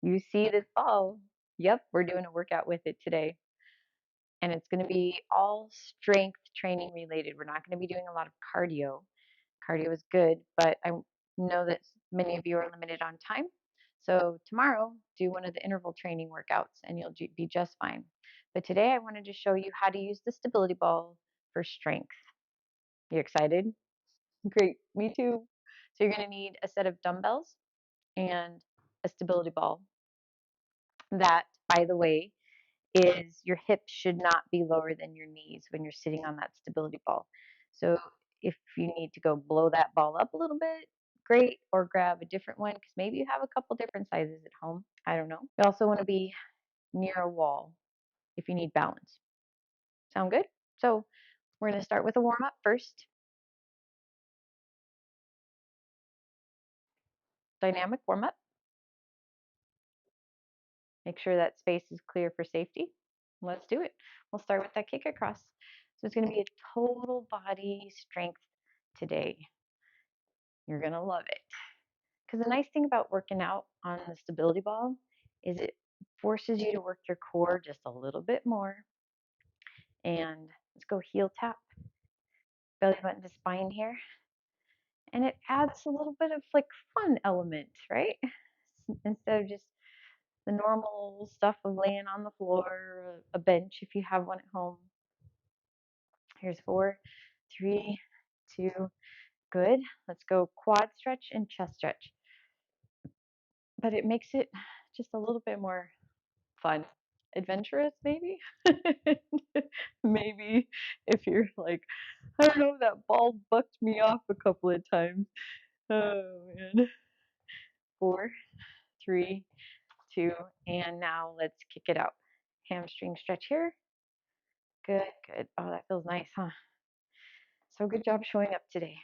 You see this ball. Yep, we're doing a workout with it today. And it's going to be all strength training related. We're not going to be doing a lot of cardio. Cardio is good, but I know that many of you are limited on time. So tomorrow, do one of the interval training workouts and you'll be just fine. But today I wanted to show you how to use the stability ball for strength. You excited? Great, me too. So you're going to need a set of dumbbells and a stability ball. That, by the way, is your hips should not be lower than your knees when you're sitting on that stability ball. So if you need to go blow that ball up a little bit, great, or grab a different one because maybe you have a couple different sizes at home. I don't know. You also want to be near a wall if you need balance. Sound good? So we're going to start with a warm up first. Dynamic warm up. Make sure that space is clear for safety. Let's do it. We'll start with that kick across. So it's going to be a total body strength today. You're going to love it. Because the nice thing about working out on the stability ball is it forces you to work your core just a little bit more. And let's go heel tap, belly button to spine here. And it adds a little bit of like fun element, right? Instead of just the normal stuff of laying on the floor, a bench if you have one at home. Here's 4, 3, 2, good. Let's go quad stretch and chest stretch. But it makes it just a little bit more fun, adventurous, maybe. Maybe if you're like, I don't know, that ball bucked me off a couple of times. Oh man. 4, 3, 2, and now let's kick it out. Hamstring stretch here. Good, good. Oh, that feels nice, huh? So good job showing up today.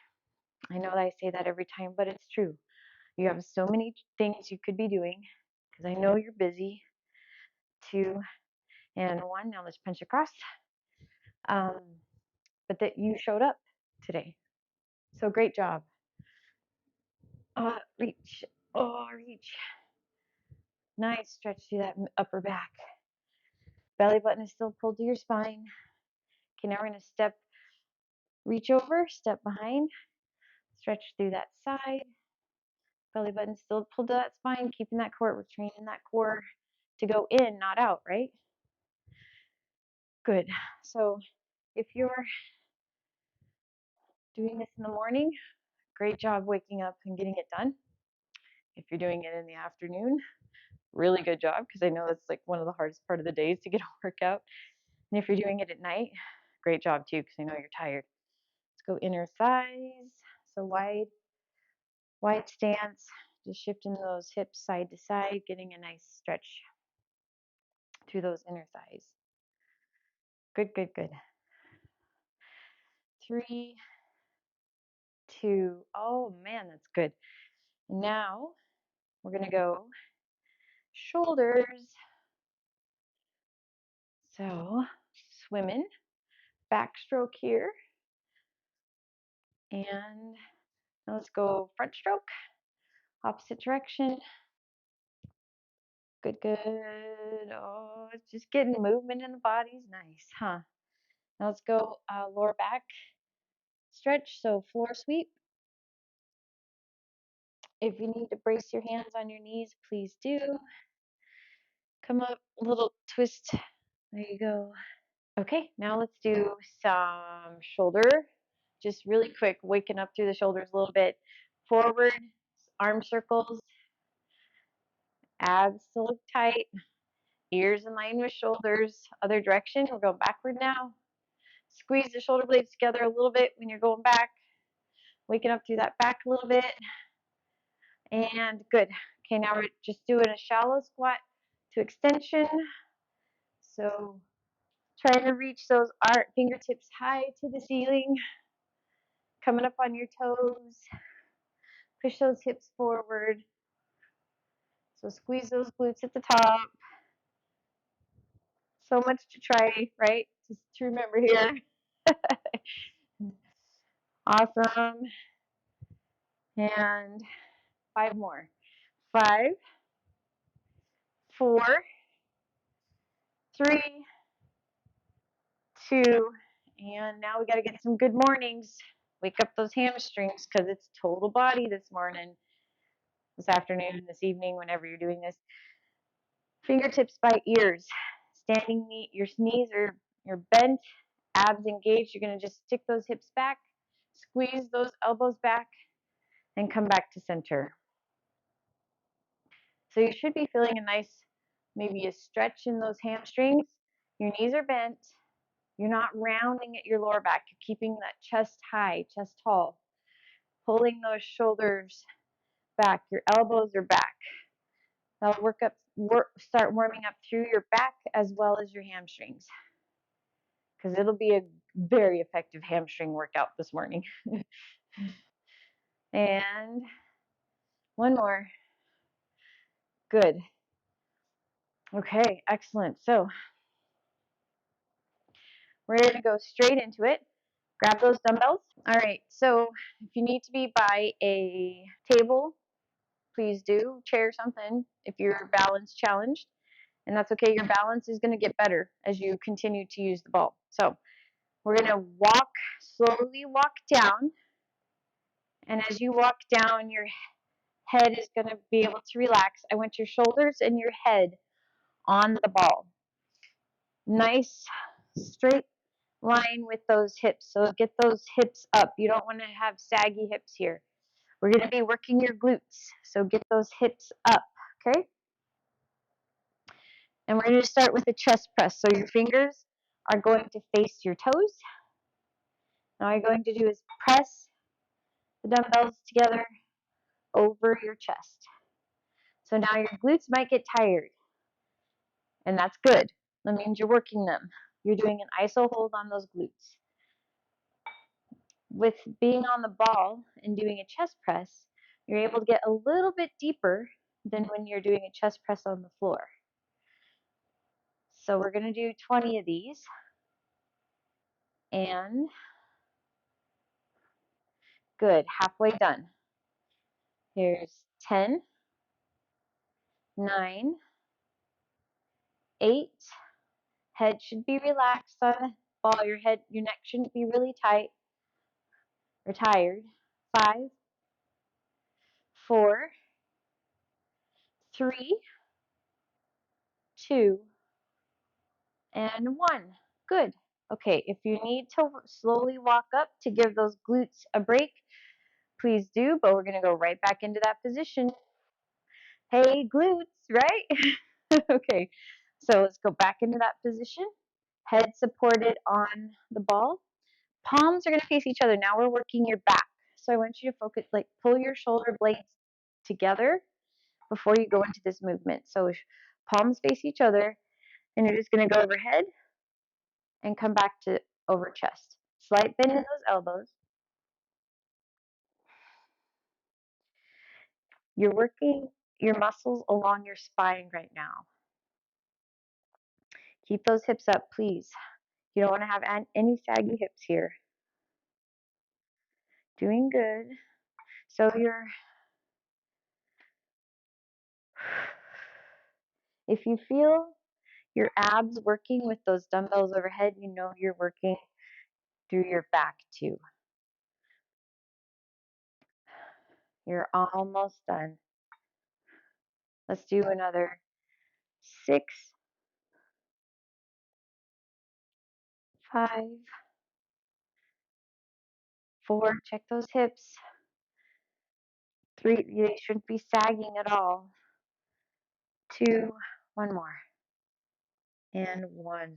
I know that I say that every time, but it's true. You have so many things you could be doing because I know you're busy. 2 and 1. Now let's punch across. Um, but that you showed up today. So great job. Reach. Oh, reach. Nice stretch through that upper back. Belly button is still pulled to your spine. Okay, now we're going to step, reach over, step behind, stretch through that side. Belly button still pulled to that spine, keeping that core. We're training that core to go in, not out, right? Good. So if you're doing this in the morning, great job waking up and getting it done. If you're doing it in the afternoon, really good job because I know that's like one of the hardest part of the days to get a workout. And if you're doing it at night, great job too because I know you're tired. Let's go inner thighs. So wide stance, just shifting those hips side to side, getting a nice stretch through those inner thighs. Good, good, good. 3, 2, oh man, that's good. Now we're gonna go shoulders. So swimming, backstroke here. And now let's go front stroke, opposite direction. Good, good. Oh, it's just getting movement in the body's nice, huh? Now let's go lower back stretch, so floor sweep. If you need to brace your hands on your knees, please do. Come up, a little twist. There you go. Okay, now let's do some shoulder. Just really quick, waking up through the shoulders a little bit. Forward, arm circles, abs to look tight, ears in line with shoulders. Other direction, we're going backward now. Squeeze the shoulder blades together a little bit when you're going back. Waking up through that back a little bit. And good. Okay, now we're just doing a shallow squat to extension. So trying to reach those fingertips high to the ceiling. Coming up on your toes. Push those hips forward. So squeeze those glutes at the top. So much to try, right? Just to remember here. Awesome. And 5 more. 5, 4, 3, 2, and now we got to get some good mornings. Wake up those hamstrings because it's total body this morning, this afternoon, this evening, whenever you're doing this. Fingertips by ears. Standing knee, your knees are bent, abs engaged. You're going to just stick those hips back, squeeze those elbows back, and come back to center. So you should be feeling a nice, maybe a stretch in those hamstrings. Your knees are bent. You're not rounding at your lower back. You're keeping that chest high, chest tall. Pulling those shoulders back. Your elbows are back. That'll start warming up through your back as well as your hamstrings. Because it'll be a very effective hamstring workout this morning. And one more. Good. Okay, excellent. So we're going to go straight into it. Grab those dumbbells. All right, so if you need to be by a table, please do. Chair, something, if you're balance challenged. And that's okay. Your balance is going to get better as you continue to use the ball. So we're going to slowly walk down. And as you walk down, your head is going to be able to relax. I want your shoulders and your head on the ball. Nice, straight line with those hips. So get those hips up. You don't want to have saggy hips here. We're going to be working your glutes. So get those hips up, okay? And we're going to start with a chest press. So your fingers are going to face your toes. Now all you're going to do is press the dumbbells together over your chest. So now your glutes might get tired, and that's good. That means you're working them. You're doing an iso hold on those glutes. With being on the ball and doing a chest press, you're able to get a little bit deeper than when you're doing a chest press on the floor. So we're going to do 20 of these. And good, halfway done. Here's 10, 9, 8. Head should be relaxed on the ball. Your neck shouldn't be really tight or tired. 5, 4, 3, 2, and 1. Good. Okay, if you need to slowly walk up to give those glutes a break, please do, but we're going to go right back into that position. Hey, glutes, right? Okay, so let's go back into that position. Head supported on the ball. Palms are going to face each other. Now we're working your back. So I want you to focus, like pull your shoulder blades together before you go into this movement. So palms face each other, and you're just going to go overhead and come back to over chest. Slight bend in those elbows. You're working your muscles along your spine right now. Keep those hips up, please. You don't want to have any saggy hips here. Doing good. So if you feel your abs working with those dumbbells overhead, you know you're working through your back too. You're almost done. Let's do another 6, 5, 4. Check those hips. 3, they shouldn't be sagging at all. 2, one more. And 1.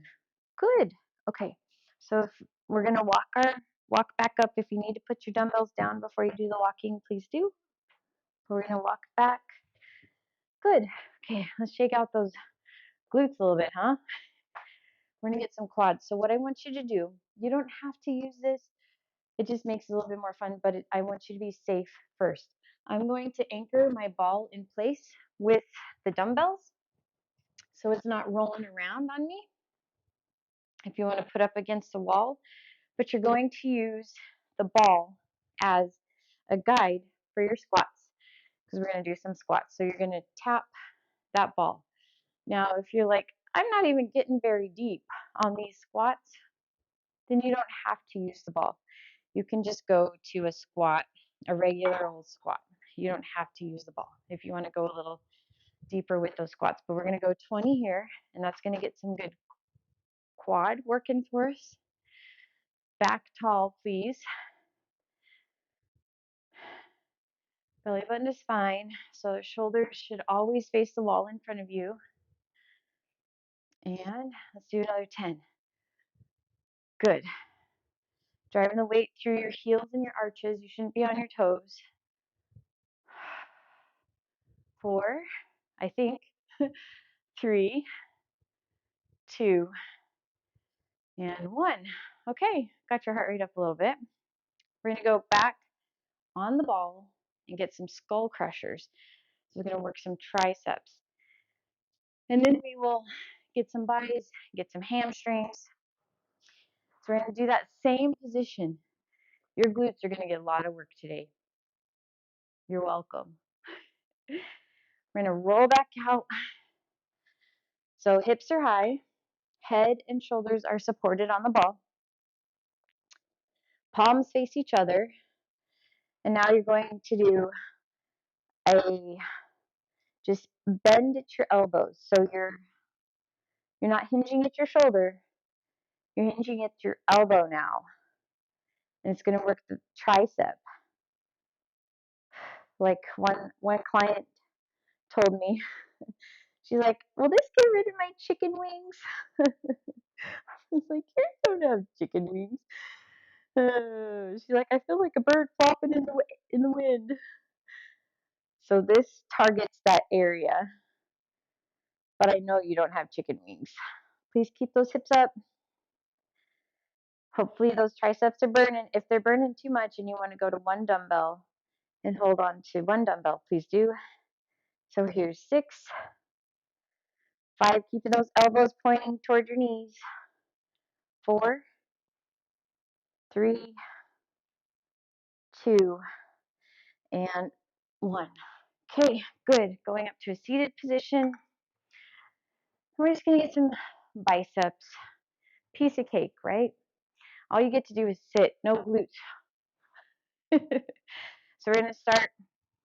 Good. Okay. So if we're going to walk back up. If you need to put your dumbbells down before you do the walking, please do. We're going to walk back. Good. Okay, let's shake out those glutes a little bit, huh? We're going to get some quads. So what I want you to do, you don't have to use this. It just makes it a little bit more fun, but I want you to be safe first. I'm going to anchor my ball in place with the dumbbells so it's not rolling around on me. If you want to put up against the wall, but you're going to use the ball as a guide for your squats because we're going to do some squats. So you're going to tap that ball. Now, if you're like, I'm not even getting very deep on these squats, then you don't have to use the ball. You can just go to a squat, a regular old squat. You don't have to use the ball if you want to go a little deeper with those squats. But we're going to go 20 here, and that's going to get some good quad working for us. Back tall, please. Belly button to spine. So the shoulders should always face the wall in front of you. And let's do another 10. Good. Driving the weight through your heels and your arches. You shouldn't be on your toes. 4, I think. 3, 2, and 1. Okay, got your heart rate up a little bit. We're going to go back on the ball and get some skull crushers. So we're going to work some triceps. And then we will get some buys, get some hamstrings. So we're going to do that same position. Your glutes are going to get a lot of work today. You're welcome. We're going to roll back out. So hips are high, head and shoulders are supported on the ball. Palms face each other. And now you're going to do just bend at your elbows. So you're not hinging at your shoulder. You're hinging at your elbow now. And it's going to work the tricep. Like one client told me, she's like, will this get rid of my chicken wings? I was like, you don't have chicken wings. She's like, I feel like a bird flopping in the wind. So this targets that area. But I know you don't have chicken wings. Please keep those hips up. Hopefully those triceps are burning. If they're burning too much and you want to go to one dumbbell and hold on to one dumbbell, please do. So here's 6, 5, keeping those elbows pointing toward your knees. 4, 3, 2, and 1. Okay, good. Going up to a seated position. We're just going to get some biceps. Piece of cake, right? All you get to do is sit, no glutes. So we're going to start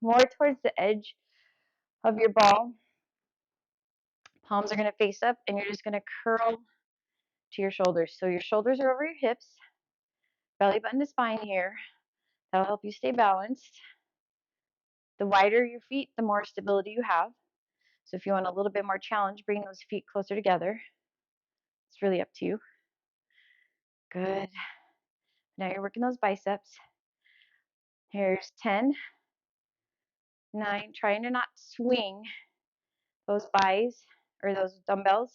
more towards the edge of your ball. Palms are going to face up, and you're just going to curl to your shoulders. So your shoulders are over your hips, belly button to spine here. That'll help you stay balanced. The wider your feet, the more stability you have. So if you want a little bit more challenge, bring those feet closer together. It's really up to you. Good. Now you're working those biceps. Here's 10, 9, trying to not swing those buys or those dumbbells.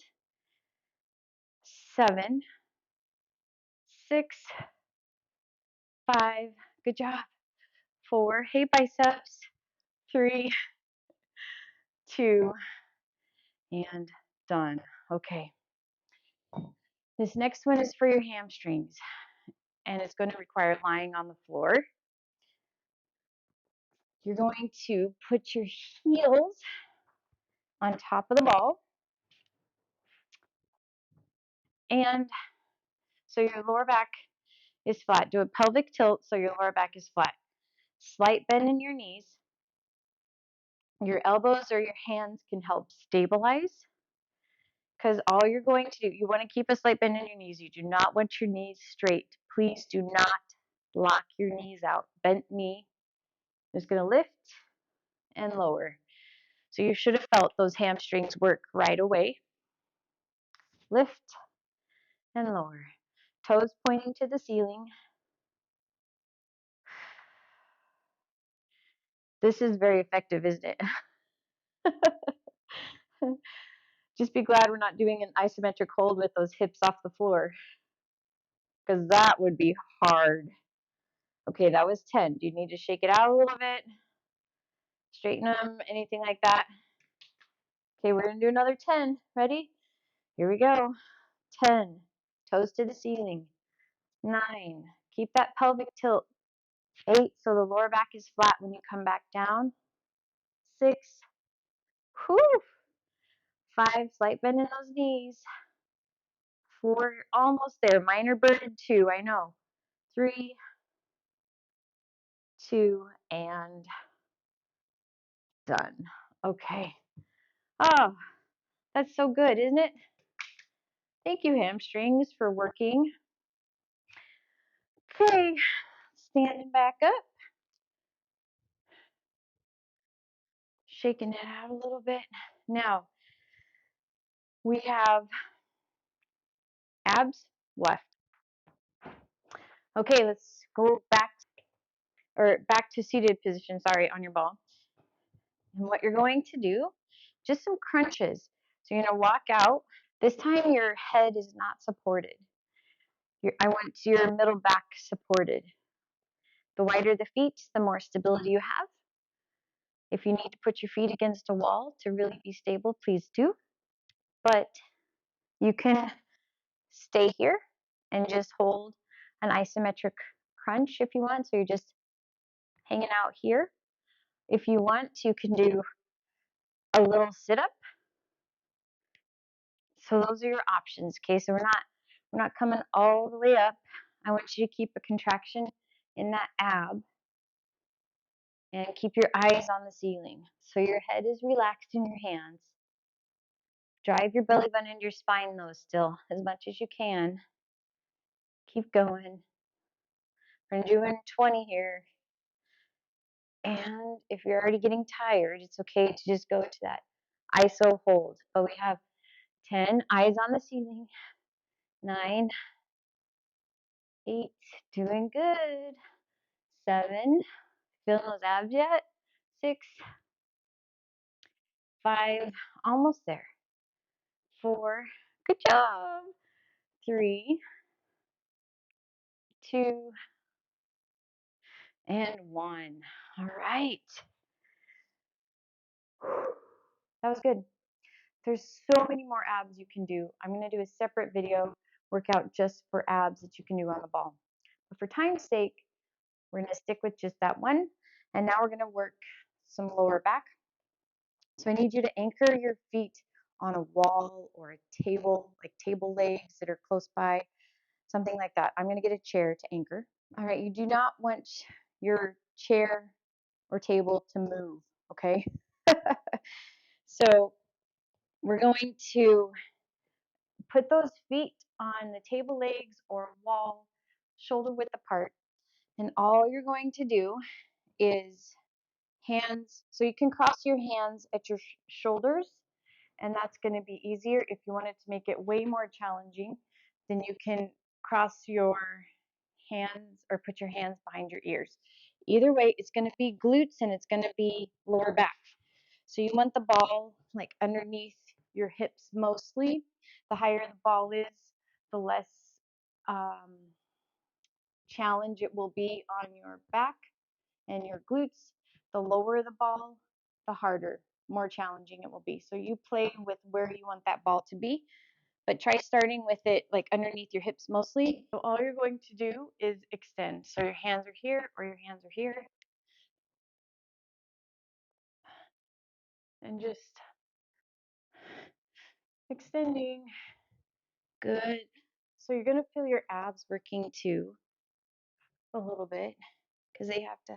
7, 6, 5, good job. 4, hey biceps. 3, 2, and done. Okay. This next one is for your hamstrings, and it's going to require lying on the floor. You're going to put your heels on top of the ball, and so your lower back is flat. Do a pelvic tilt so your lower back is flat. Slight bend in your knees. Your elbows or your hands can help stabilize, because all you're going to do, you want to keep a slight bend in your knees. You do not want your knees straight. Please do not lock your knees out. Bent knee is going to lift and lower. So you should have felt those hamstrings work right away. Lift and lower. Toes pointing to the ceiling. This is very effective, isn't it? Just be glad we're not doing an isometric hold with those hips off the floor, because that would be hard. Okay, that was 10. Do you need to shake it out a little bit? Straighten them, anything like that? Okay, we're going to do another 10. Ready? Here we go. 10. Toes to the ceiling. 9. Keep that pelvic tilt. 8. So the lower back is flat when you come back down. 6. Whew. 5, slight bend in those knees. 4, you're almost there. Minor burden 2, I know. 3, 2, and done. Okay. Oh, that's so good, isn't it? Thank you, hamstrings, for working. Okay, standing back up. Shaking it out a little bit. Now, we have abs left. Okay, let's go back to seated position, sorry, on your ball. And what you're going to do, just some crunches. So you're going to walk out. This time your head is not supported. I want your middle back supported. The wider the feet, the more stability you have. If you need to put your feet against a wall to really be stable, please do. But you can stay here and just hold an isometric crunch if you want. So you're just hanging out here. If you want, you can do a little sit up. So those are your options. Okay, so we're not coming all the way up. I want you to keep a contraction in that ab and keep your eyes on the ceiling. So your head is relaxed in your hands. Drive your belly button into your spine though still as much as you can. Keep going. We're doing 20 here. And if you're already getting tired, it's okay to just go to that ISO hold. But we have 10, eyes on the ceiling. 9, 8, doing good. 7, feeling those abs yet? 6, 5, almost there. 4, good job. 3, 2, and 1. All right. That was good. There's so many more abs you can do. I'm going to do a separate video workout just for abs that you can do on the ball. But for time's sake, we're going to stick with just that one. And now we're going to work some lower back. So I need you to anchor your feet on a wall or a table, like table legs that are close by, something like that. I'm going to get a chair to anchor. All right, you do not want your chair or table to move, okay? So we're going to put those feet on the table legs or wall, shoulder width apart. And all you're going to do is hands, so you can cross your hands at your shoulders, and that's going to be easier. If you wanted to make it way more challenging, then you can cross your hands or put your hands behind your ears. Either way, it's going to be glutes and it's going to be lower back. So you want the ball like underneath your hips mostly. The higher the ball is, the less challenge it will be on your back and your glutes. The lower the ball, the harder, more challenging it will be. So you play with where you want that ball to be, but try starting with it like underneath your hips mostly. So all you're going to do is extend. So your hands are here or your hands are here. And just extending. Good. So you're going to feel your abs working too a little bit because they have to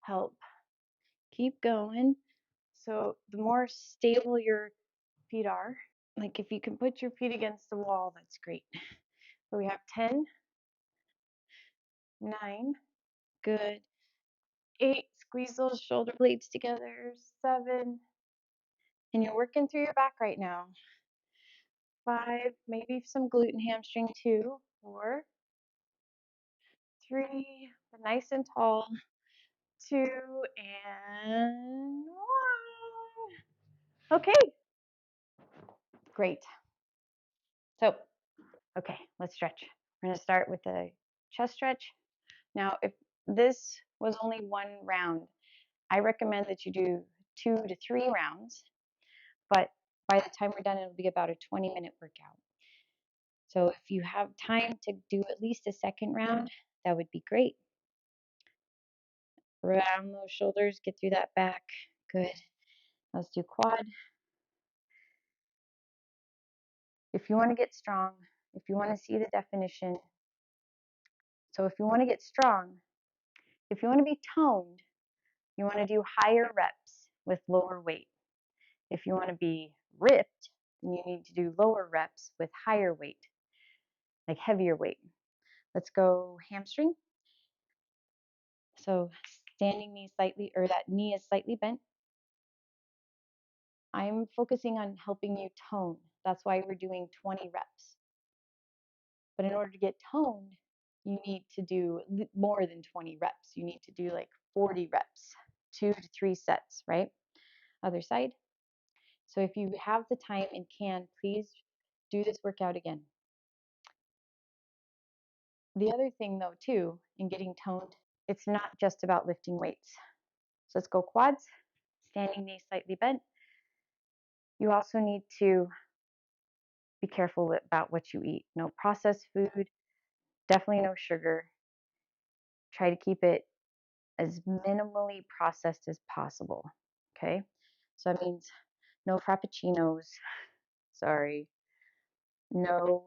help. Keep going. So the more stable your feet are, like if you can put your feet against the wall, that's great. So we have 10, 9, good. 8, squeeze those shoulder blades together. 7, and you're working through your back right now. 5, maybe some glute and hamstring too. 4, 3, but nice and tall. 2, and 1. Okay, great. So, okay, let's stretch. We're going to start with the chest stretch. Now, if this was only one round, I recommend that you do 2 to 3 rounds, but by the time we're done, it'll be about a 20-minute workout. So if you have time to do at least a second round, that would be great. Round those shoulders, get through that back. Good. Let's do quad. If you want to get strong, if you want to see the definition, so if you want to get strong, if you want to be toned, you want to do higher reps with lower weight. If you want to be ripped, then you need to do lower reps with higher weight, like heavier weight. Let's go hamstring. So standing knee slightly, or that knee is slightly bent. I'm focusing on helping you tone. That's why we're doing 20 reps. But in order to get toned, you need to do more than 20 reps. You need to do like 40 reps, 2 to 3 sets, right? Other side. So if you have the time and can, please do this workout again. The other thing though too, in getting toned, it's not just about lifting weights. So let's go quads, standing knee slightly bent. You also need to be careful about what you eat. No processed food, definitely no sugar. Try to keep it as minimally processed as possible. Okay, so that means no frappuccinos, sorry, no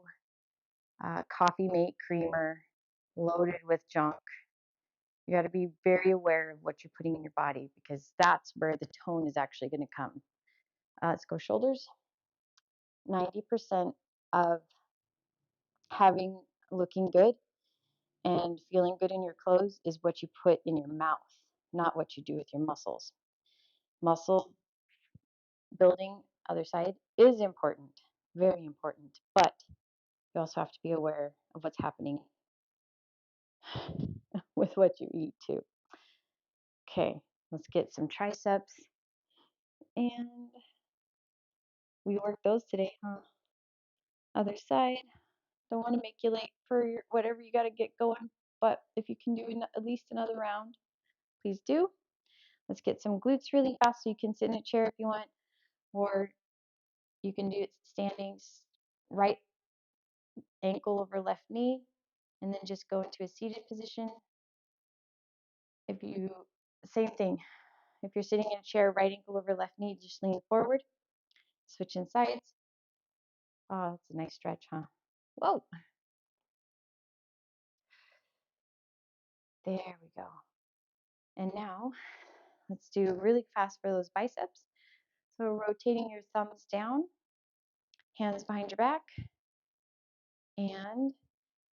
coffee mate creamer loaded with junk. You got to be very aware of what you're putting in your body because that's where the tone is actually going to come. Let's go shoulders. 90% of looking good and feeling good in your clothes is what you put in your mouth, not what you do with your muscles. Muscle building, other side, is important, very important, but you also have to be aware of what's happening with what you eat too. Okay, let's get some triceps. And we worked those today, huh? Other side. Don't want to make you late for whatever you got to get going, but if you can do at least another round, please do. Let's get some glutes really fast so you can sit in a chair if you want, or you can do it standing, right ankle over left knee, and then just go into a seated position. Same thing. If you're sitting in a chair, right ankle over left knee, just lean forward, switching sides. Oh, it's a nice stretch, huh? Whoa. There we go. And now let's do really fast for those biceps. So rotating your thumbs down, hands behind your back, and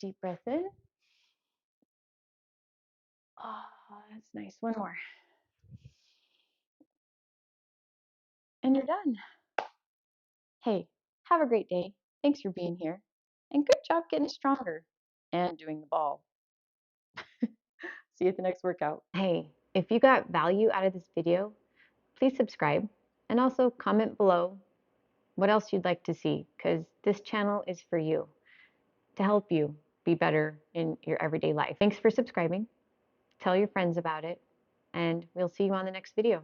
deep breath in. Oh, that's nice. One more. And you're done. Hey, have a great day. Thanks for being here. And good job getting stronger and doing the ball. See you at the next workout. Hey, if you got value out of this video, please subscribe and also comment below what else you'd like to see, because this channel is for you, to help you be better in your everyday life. Thanks for subscribing. Tell your friends about it, and we'll see you on the next video.